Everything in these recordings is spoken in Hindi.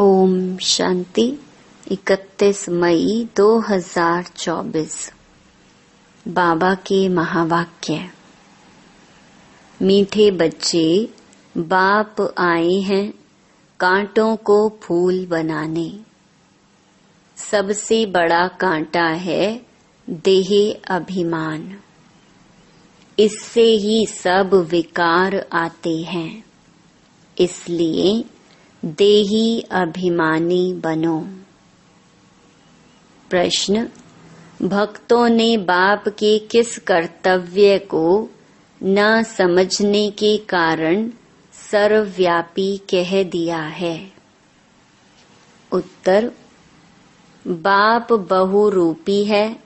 ओम शांति। 31 मई 2024। बाबा के महावाक्य। मीठे बच्चे, बाप आए हैं कांटों को फूल बनाने। सबसे बड़ा कांटा है देह अभिमान। इससे ही सब विकार आते हैं। इसलिए देही अभिमानी बनो। प्रश्न: भक्तों ने बाप के किस कर्तव्य को न समझने के कारण सर्वव्यापी कह दिया है? उत्तर: बाप बहुरूपी है।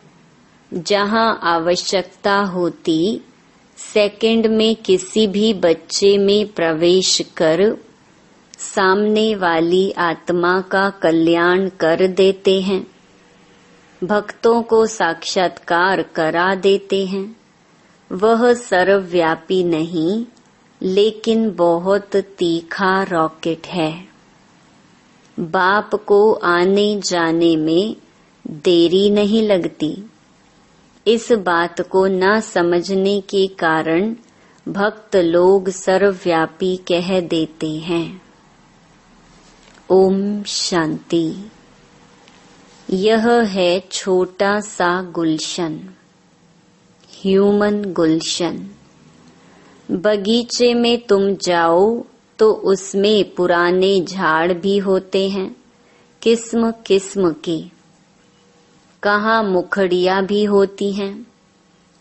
जहाँ आवश्यकता होती सेकंड में किसी भी बच्चे में प्रवेश कर सामने वाली आत्मा का कल्याण कर देते हैं। भक्तों को साक्षात्कार करा देते हैं। वह सर्वव्यापी नहीं, लेकिन बहुत तीखा रॉकेट है। बाप को आने जाने में देरी नहीं लगती। इस बात को न समझने के कारण भक्त लोग सर्वव्यापी कह देते हैं। ओम शांति। यह है छोटा सा गुलशन, ह्यूमन गुलशन। बगीचे में तुम जाओ तो उसमें पुराने झाड़ भी होते हैं, किस्म किस्म के। कहाँ मुखड़ियाँ भी होती हैं,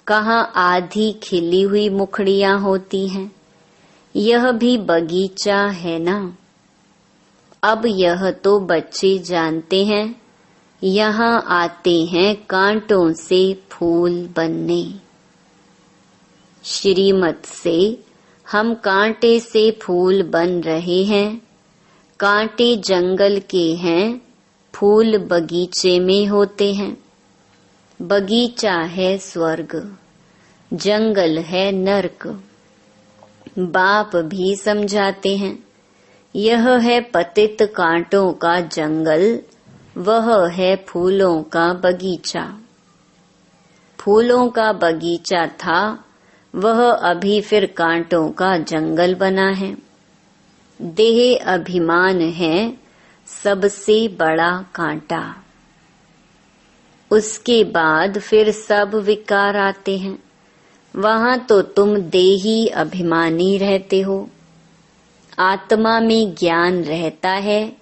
कहाँ आधी खिली हुई मुखड़ियाँ होती हैं। यह भी बगीचा है ना। अब यह तो बच्चे जानते हैं। यहाँ आते हैं कांटों से फूल बनने। श्रीमत से हम कांटे से फूल बन रहे हैं। कांटे जंगल के हैं, फूल बगीचे में होते हैं। बगीचा है स्वर्ग, जंगल है नरक। बाप भी समझाते हैं, यह है पतित कांटों का जंगल, वह है फूलों का बगीचा। फूलों का बगीचा था, वह अभी फिर कांटों का जंगल बना है। देह अभिमान है सबसे बड़ा कांटा। उसके बाद फिर सब विकार आते हैं। वहां तो तुम देही अभिमानी रहते हो। आत्मा में ज्ञान रहता है।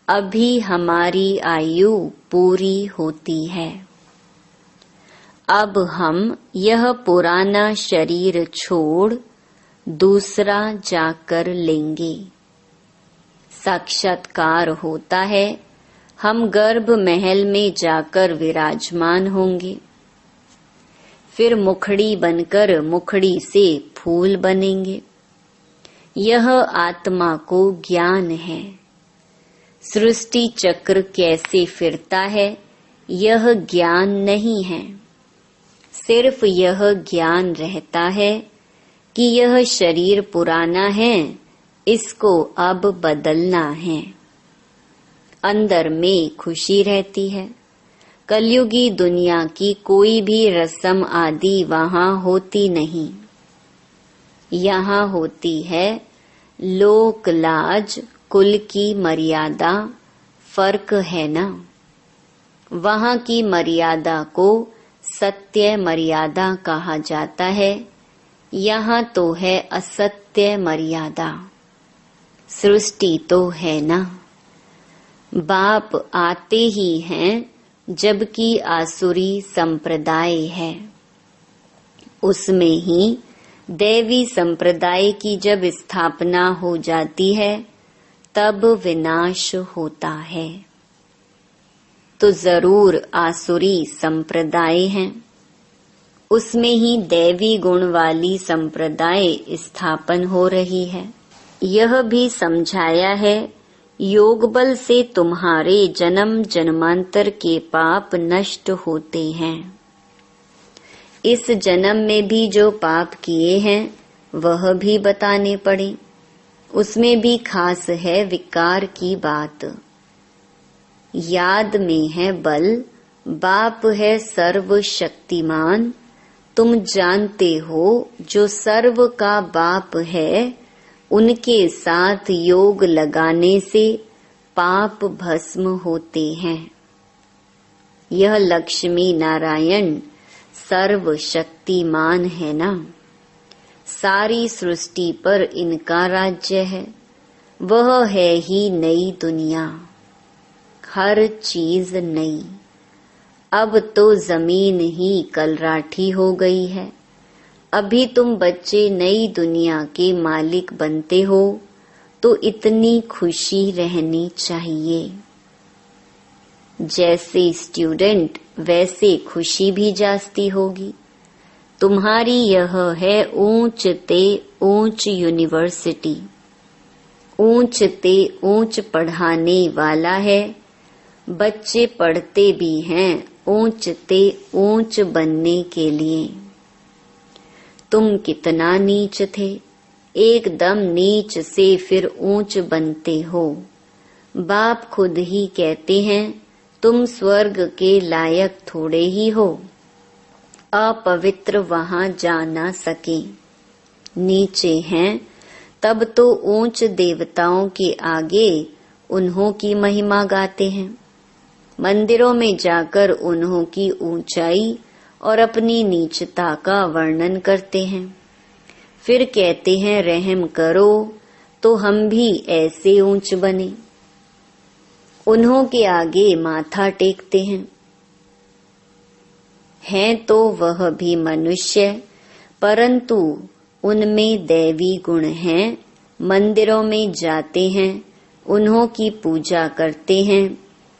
अभी हमारी आयु पूरी होती है। अब हम यह पुराना शरीर छोड़ दूसरा जाकर लेंगे। साक्षात्कार होता है। हम गर्भ महल में जाकर विराजमान होंगे। फिर मुखड़ी बनकर मुखड़ी से फूल बनेंगे। यह आत्मा को ज्ञान है। सृष्टि चक्र कैसे फिरता है, यह ज्ञान नहीं है। सिर्फ यह ज्ञान रहता है कि यह शरीर पुराना है, इसको अब बदलना है। अंदर में खुशी रहती है। कलयुगी दुनिया की कोई भी रस्म आदि वहां होती नहीं। यहाँ होती है लोक लाज, कुल की मर्यादा। फर्क है ना। वहाँ की मर्यादा को सत्य मर्यादा कहा जाता है। यहाँ तो है असत्य मर्यादा। सृष्टि तो है ना। बाप आते ही हैं जबकि आसुरी संप्रदाय है। उसमें ही दैवी संप्रदाय की जब स्थापना हो जाती है तब विनाश होता है। तो जरूर आसुरी संप्रदाय है। उसमें ही दैवी गुण वाली संप्रदाय स्थापन हो रही है। यह भी समझाया है, योग बल से तुम्हारे जन्म जन्मांतर के पाप नष्ट होते हैं। इस जन्म में भी जो पाप किए हैं वह भी बताने पड़े। उसमें भी खास है विकार की बात। याद में है बल, बाप है सर्वशक्तिमान। तुम जानते हो जो सर्व का बाप है, उनके साथ योग लगाने से पाप भस्म होते हैं। यह लक्ष्मी नारायण सर्वशक्तिमान है ना। सारी सृष्टि पर इनका राज्य है। वह है ही नई दुनिया, हर चीज नई। अब तो जमीन ही कलराठी हो गई है। अभी तुम बच्चे नई दुनिया के मालिक बनते हो, तो इतनी खुशी रहनी चाहिए। जैसे स्टूडेंट वैसे खुशी भी जास्ती होगी। तुम्हारी यह है ऊंच ते ऊंच यूनिवर्सिटी। ऊंच ते ऊंच पढ़ाने वाला है। बच्चे पढ़ते भी हैं ऊंच ते ऊंच बनने के लिए। तुम कितना नीच थे, एकदम नीच से फिर ऊंच बनते हो। बाप खुद ही कहते हैं तुम स्वर्ग के लायक थोड़े ही हो। अपवित्र वहां जा ना सके। नीचे हैं तब तो ऊंच देवताओं के आगे उन्हों की महिमा गाते हैं। मंदिरों में जाकर उन्हों की ऊंचाई और अपनी नीचता का वर्णन करते हैं। फिर कहते हैं रहम करो तो हम भी ऐसे ऊंच बने। उन्हों के आगे माथा टेकते हैं तो वह भी मनुष्य, परंतु उनमें दैवी गुण हैं। मंदिरों में जाते हैं, उन्हों की पूजा करते हैं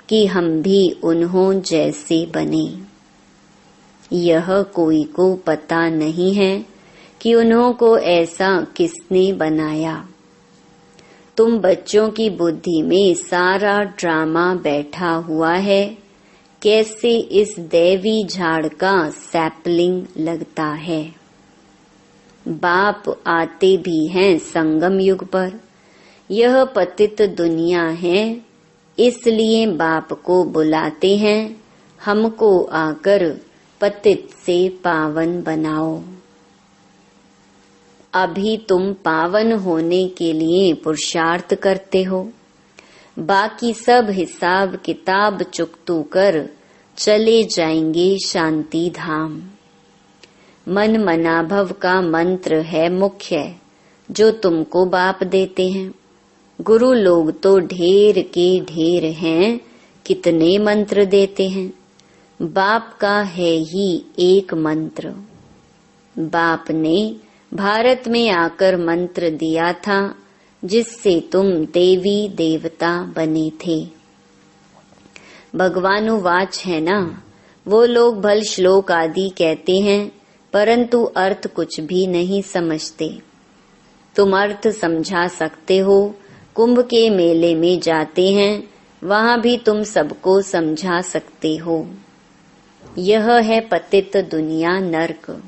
कि हम भी उन्हों जैसे बने। यह कोई को पता नहीं है कि उन्हों को ऐसा किसने बनाया। तुम बच्चों की बुद्धि में सारा ड्रामा बैठा हुआ है। कैसे इस दैवी झाड़ का सैपलिंग लगता है। बाप आते भी हैं संगम युग पर। यह पतित दुनिया है, इसलिए बाप को बुलाते हैं हमको आकर पतित से पावन बनाओ। अभी तुम पावन होने के लिए पुरुषार्थ करते हो। बाकी सब हिसाब किताब चुकतू कर चले जाएंगे शांति धाम। मन मनाभव का मंत्र है मुख्य, जो तुमको बाप देते हैं। गुरु लोग तो ढेर के ढेर हैं, कितने मंत्र देते हैं। बाप का है ही एक मंत्र। बाप ने भारत में आकर मंत्र दिया था, जिससे तुम देवी देवता बने थे। भगवानुवाच है ना। वो लोग भल श्लोक आदि कहते हैं, परंतु अर्थ कुछ भी नहीं समझते। तुम अर्थ समझा सकते हो। कुंभ के मेले में जाते हैं, वहां भी तुम सबको समझा सकते हो। यह है पतित दुनिया, नरक।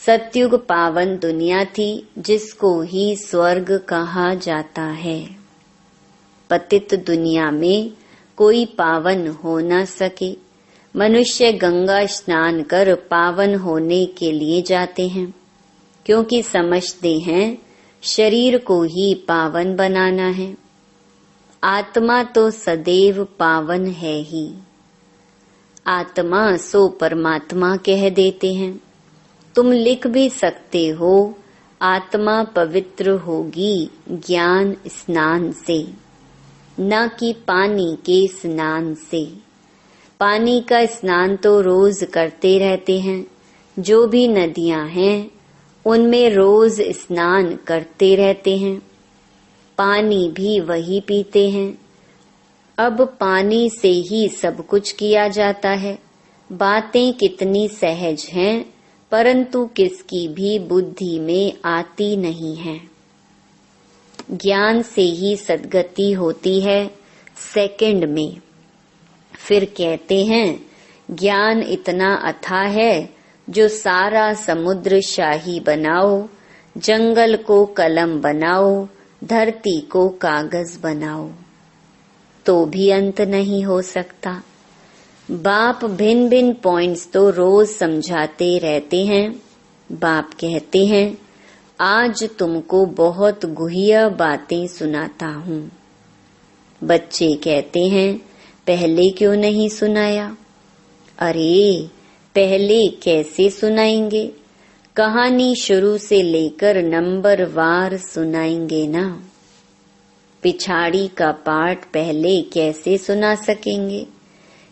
सतयुग पावन दुनिया थी, जिसको ही स्वर्ग कहा जाता है। पतित दुनिया में कोई पावन हो न सके। मनुष्य गंगा स्नान कर पावन होने के लिए जाते हैं, क्योंकि समझते हैं शरीर को ही पावन बनाना है। आत्मा तो सदैव पावन है ही। आत्मा सो परमात्मा कह देते हैं। तुम लिख भी सकते हो, आत्मा पवित्र होगी ज्ञान स्नान से, न कि पानी के स्नान से। पानी का स्नान तो रोज करते रहते हैं। जो भी नदियां हैं उनमें रोज स्नान करते रहते हैं। पानी भी वही पीते हैं। अब पानी से ही सब कुछ किया जाता है। बातें कितनी सहज हैं, परंतु किसकी भी बुद्धि में आती नहीं है। ज्ञान से ही सद्गति होती है सेकंड में। फिर कहते हैं ज्ञान इतना अथाह है, जो सारा समुद्र शाही बनाओ, जंगल को कलम बनाओ, धरती को कागज बनाओ तो भी अंत नहीं हो सकता। बाप भिन्न भिन्न पॉइंट्स तो रोज समझाते रहते हैं। बाप कहते हैं आज तुमको बहुत गुह्य बातें सुनाता हूँ। बच्चे कहते हैं पहले क्यों नहीं सुनाया? अरे पहले कैसे सुनाएंगे? कहानी शुरू से लेकर नंबर वार सुनाएंगे ना। पिछाड़ी का पाठ पहले कैसे सुना सकेंगे?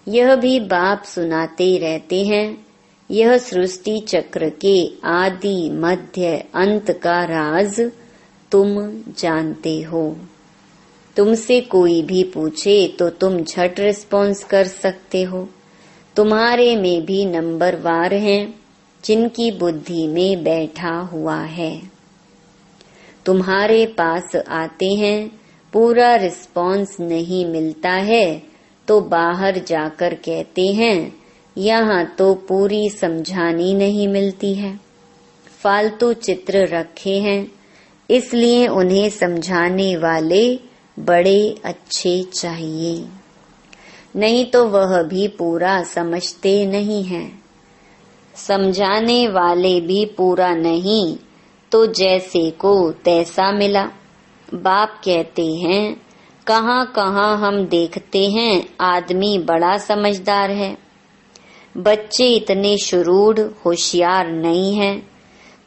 यह भी बाप सुनाते रहते हैं। यह सृष्टि चक्र के आदि मध्य अंत का राज तुम जानते हो। तुमसे कोई भी पूछे तो तुम झट रिस्पॉन्स कर सकते हो। तुम्हारे में भी नंबरवार हैं जिनकी बुद्धि में बैठा हुआ है। तुम्हारे पास आते हैं, पूरा रिस्पॉन्स नहीं मिलता है तो बाहर जाकर कहते हैं यहाँ तो पूरी समझानी नहीं मिलती है। फालतू चित्र रखे हैं इसलिए उन्हें समझाने वाले बड़े अच्छे चाहिए, नहीं तो वह भी पूरा समझते नहीं हैं। समझाने वाले भी पूरा नहीं तो जैसे को तैसा मिला। बाप कहते हैं कहाँ कहाँ हम देखते हैं आदमी बड़ा समझदार है, बच्चे इतने शुरूढ़ होशियार नहीं हैं,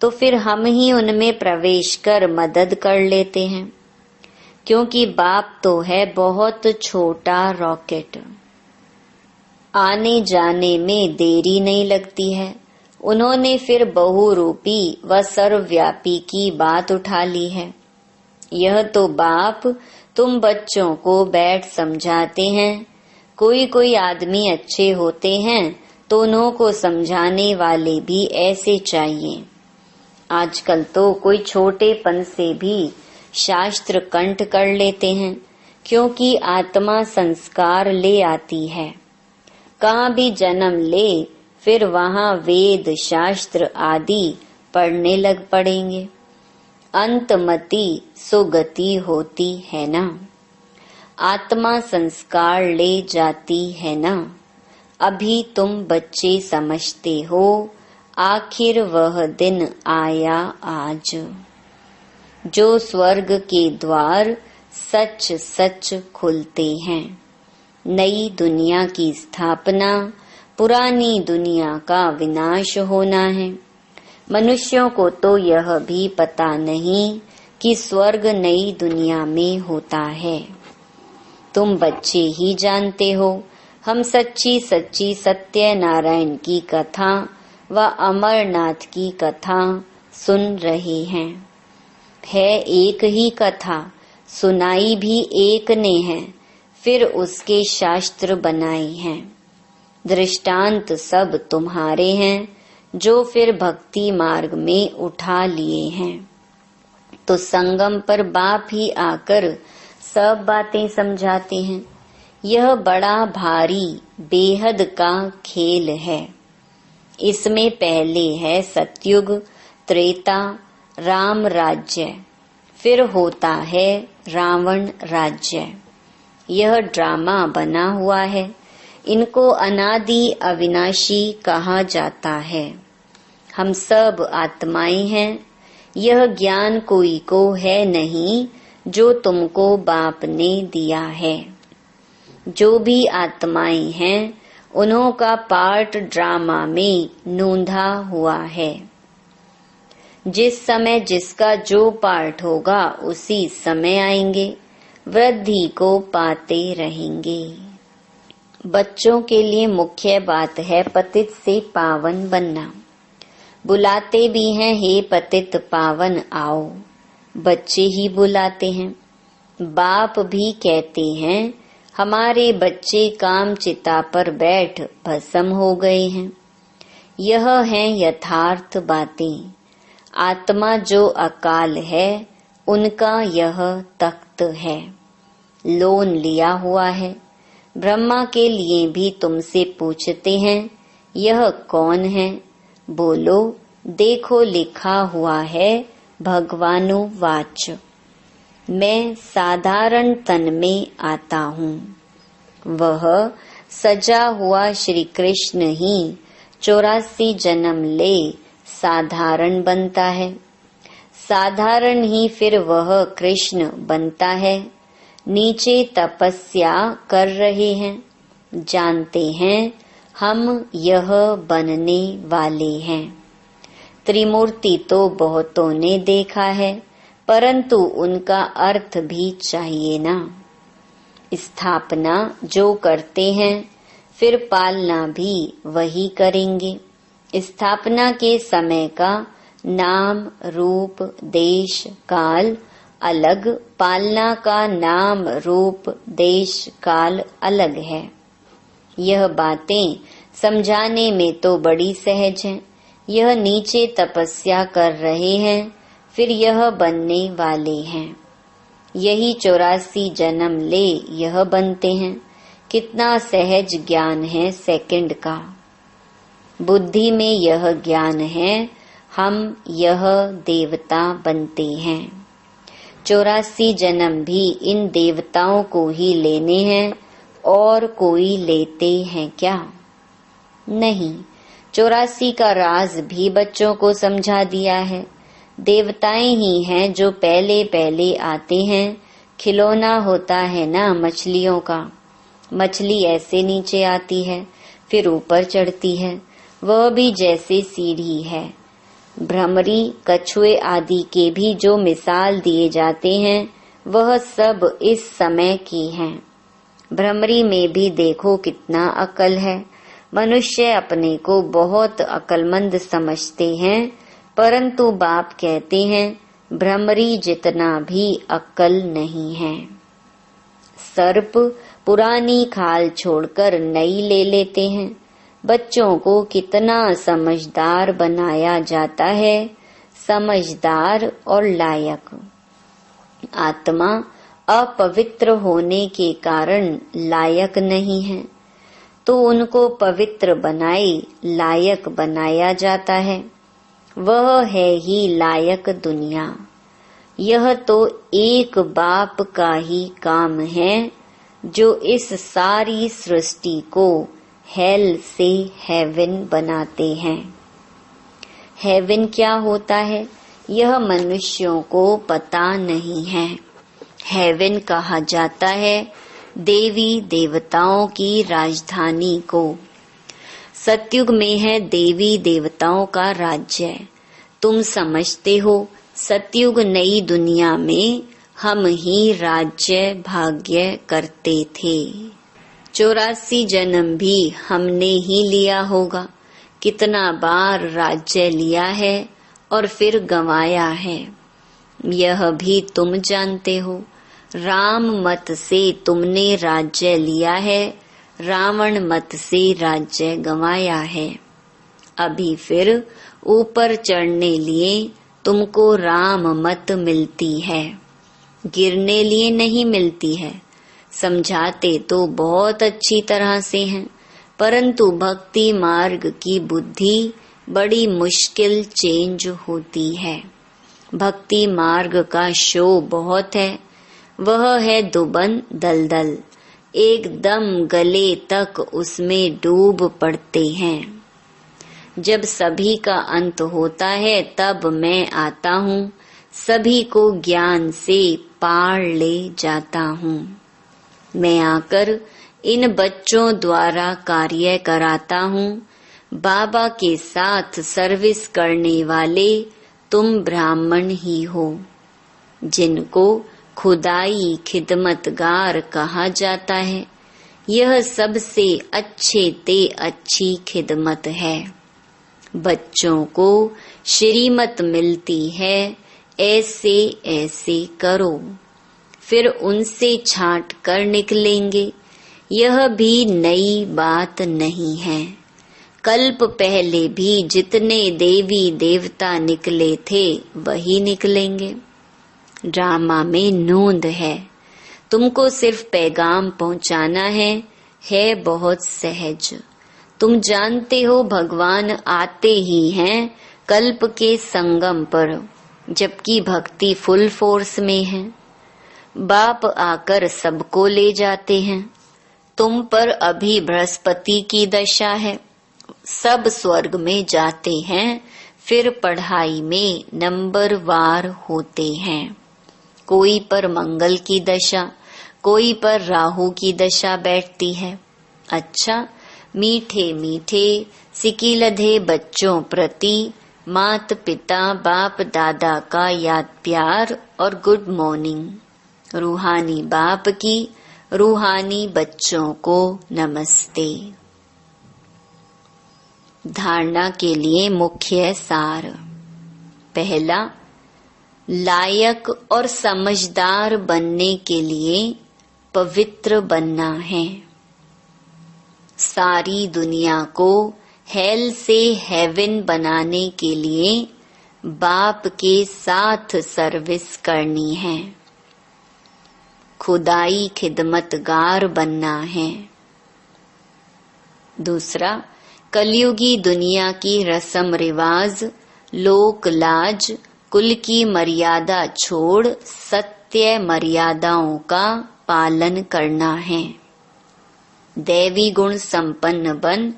तो फिर हम ही उनमें प्रवेश कर मदद कर लेते हैं, क्योंकि बाप तो है बहुत छोटा रॉकेट। आने जाने में देरी नहीं लगती है। उन्होंने फिर बहुरूपी व सर्वव्यापी की बात उठा ली है। यह तो बाप तुम बच्चों को बैठ समझाते हैं। कोई कोई आदमी अच्छे होते हैं तो उन्हों को समझाने वाले भी ऐसे चाहिए। आजकल तो कोई छोटेपन से भी शास्त्र कंठ कर लेते हैं, क्योंकि आत्मा संस्कार ले आती है। कहाँ भी जन्म ले फिर वहाँ वेद शास्त्र आदि पढ़ने लग पड़ेंगे। अंतमति सुगति होती है ना। आत्मा संस्कार ले जाती है ना। अभी तुम बच्चे समझते हो, आखिर वह दिन आया आज जो स्वर्ग के द्वार सच सच खुलते हैं। नई दुनिया की स्थापना, पुरानी दुनिया का विनाश होना है। मनुष्यों को तो यह भी पता नहीं कि स्वर्ग नई दुनिया में होता है। तुम बच्चे ही जानते हो। हम सच्ची सच्ची सत्यनारायण की कथा व अमरनाथ की कथा सुन रहे हैं। है एक ही कथा, सुनाई भी एक ने है, फिर उसके शास्त्र बनाए हैं। दृष्टांत सब तुम्हारे हैं जो फिर भक्ति मार्ग में उठा लिए हैं। तो संगम पर बाप ही आकर सब बातें समझाते हैं। यह बड़ा भारी बेहद का खेल है। इसमें पहले है सतयुग, त्रेता, राम राज्य, फिर होता है रावण राज्य। यह ड्रामा बना हुआ है। इनको अनादि अविनाशी कहा जाता है। हम सब आत्माएं हैं। यह ज्ञान कोई को है नहीं जो तुमको बाप ने दिया है। जो भी आत्माएं हैं उन्हों का पार्ट ड्रामा में नोंधा हुआ है। जिस समय जिसका जो पार्ट होगा उसी समय आएंगे, वृद्धि को पाते रहेंगे। बच्चों के लिए मुख्य बात है पतित से पावन बनना। बुलाते भी हैं हे पतित पावन आओ, बच्चे ही बुलाते हैं। बाप भी कहते हैं हमारे बच्चे काम चिता पर बैठ भस्म हो गए हैं। यह हैं यथार्थ बातें। आत्मा जो अकाल है उनका यह तख्त है, लोन लिया हुआ है। ब्रह्मा के लिए भी तुमसे पूछते हैं यह कौन है? बोलो देखो लिखा हुआ है भगवानुवाच। मैं साधारण तन में आता हूँ। वह सजा हुआ श्री कृष्ण ही 84 जन्म ले साधारण बनता है। साधारण ही फिर वह कृष्ण बनता है। नीचे तपस्या कर रहे हैं, जानते हैं हम यह बनने वाले हैं। त्रिमूर्ति तो बहुतों ने देखा है, परंतु उनका अर्थ भी चाहिए ना। स्थापना जो करते हैं फिर पालना भी वही करेंगे। स्थापना के समय का नाम, रूप, देश, काल अलग, पालना का नाम, रूप, देश, काल अलग है। यह बातें समझाने में तो बड़ी सहज हैं। यह नीचे तपस्या कर रहे हैं, फिर यह बनने वाले हैं। यही 84 जन्म ले यह बनते हैं। कितना सहज ज्ञान है सेकंड का। बुद्धि में यह ज्ञान है, हम यह देवता बनते हैं। 84 जन्म भी इन देवताओं को ही लेने हैं, और कोई लेते हैं क्या? नहीं। 84 का राज भी बच्चों को समझा दिया है। देवताएं ही हैं जो पहले पहले आते हैं। खिलौना होता है ना मछलियों का, मछली ऐसे नीचे आती है फिर ऊपर चढ़ती है, वह भी जैसे सीढ़ी है। भ्रमरी, कछुए आदि के भी जो मिसाल दिए जाते हैं वह सब इस समय की हैं। भ्रमरी में भी देखो कितना अकल है। मनुष्य अपने को बहुत अकलमंद समझते हैं, परंतु बाप कहते हैं भ्रमरी जितना भी अक्ल नहीं है। सर्प पुरानी खाल छोड़कर नई ले लेते हैं। बच्चों को कितना समझदार बनाया जाता है, समझदार और लायक। आत्मा अपवित्र होने के कारण लायक नहीं है, तो उनको पवित्र बनाए लायक बनाया जाता है। वह है ही लायक दुनिया। यह तो एक बाप का ही काम है जो इस सारी सृष्टि को हेल से हेवन बनाते हैं। हेवन क्या होता है यह मनुष्यों को पता नहीं है। हेवन कहा जाता है देवी देवताओं की राजधानी को। सतयुग में है देवी देवताओं का राज्य। तुम समझते हो सतयुग नई दुनिया में हम ही राज्य भाग्य करते थे। 84 जन्म भी हमने ही लिया होगा। कितना बार राज्य लिया है और फिर गंवाया है, यह भी तुम जानते हो। राम मत से तुमने राज्य लिया है, रावण मत से राज्य गंवाया है। अभी फिर ऊपर चढ़ने लिए तुमको राम मत मिलती है, गिरने लिए नहीं मिलती है। समझाते तो बहुत अच्छी तरह से हैं, परंतु भक्ति मार्ग की बुद्धि बड़ी मुश्किल चेंज होती है। भक्ति मार्ग का शो बहुत है। वह है दुबन दलदल, एकदम गले तक उसमें डूब पड़ते हैं। जब सभी का अंत होता है तब मैं आता हूँ, सभी को ज्ञान से पार ले जाता हूँ। मैं आकर इन बच्चों द्वारा कार्य कराता हूँ। बाबा के साथ सर्विस करने वाले तुम ब्राह्मण ही हो, जिनको खुदाई खिदमतगार कहा जाता है। यह सबसे अच्छे ते अच्छी खिदमत है। बच्चों को श्रीमत मिलती है, ऐसे ऐसे करो, फिर उनसे छांट कर निकलेंगे। यह भी नई बात नहीं है। कल्प पहले भी जितने देवी देवता निकले थे वही निकलेंगे। ड्रामा में नोंद है, तुमको सिर्फ पैगाम पहुंचाना है बहुत सहज। तुम जानते हो भगवान आते ही हैं कल्प के संगम पर, जबकि भक्ति फुल फोर्स में है। बाप आकर सबको ले जाते हैं। तुम पर अभी बृहस्पति की दशा है, सब स्वर्ग में जाते हैं, फिर पढ़ाई में नंबरवार होते हैं। कोई पर मंगल की दशा, कोई पर राहु की दशा बैठती है। अच्छा, मीठे मीठे सिकीलधे बच्चों प्रति मात पिता बाप दादा का याद प्यार और गुड मॉर्निंग। रूहानी बाप की रूहानी बच्चों को नमस्ते। धारणा के लिए मुख्य सार। पहला, लायक और समझदार बनने के लिए पवित्र बनना है। सारी दुनिया को हेल से हेवन बनाने के लिए बाप के साथ सर्विस करनी है। खुदाई खिदमतगार बनना है। दूसरा, कलयुगी दुनिया की रस्म रिवाज, लोक लाज, कुल की मर्यादा छोड़ सत्य मर्यादाओं का पालन करना है। दैवी गुण संपन्न बन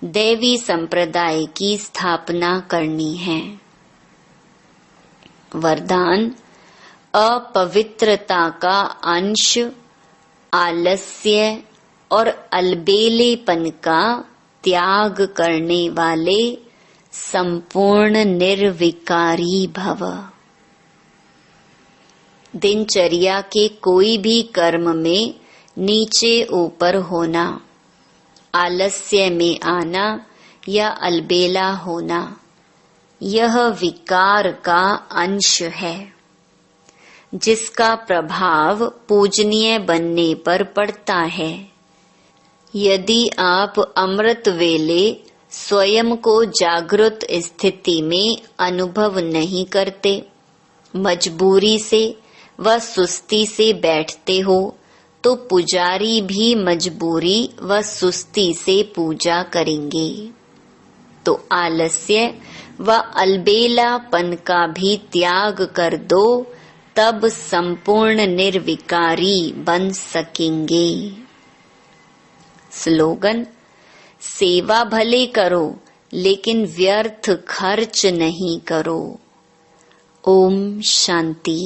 दैवी संप्रदाय की स्थापना करनी है। वरदान, अपवित्रता का अंश, आलस्य और अलबेलेपन का त्याग करने वाले संपूर्ण निर्विकारी भव। दिनचर्या के कोई भी कर्म में नीचे ऊपर होना, आलस्य में आना या अलबेला होना, यह विकार का अंश है, जिसका प्रभाव पूजनीय बनने पर पड़ता है। यदि आप अमृत वेले स्वयं को जागृत स्थिति में अनुभव नहीं करते, मजबूरी से व सुस्ती से बैठते हो, तो पुजारी भी मजबूरी व सुस्ती से पूजा करेंगे। तो आलस्य व अलबेलापन का भी त्याग कर दो, तब संपूर्ण निर्विकारी बन सकेंगे। स्लोगन, सेवा भले करो लेकिन व्यर्थ खर्च नहीं करो। ओम शांति।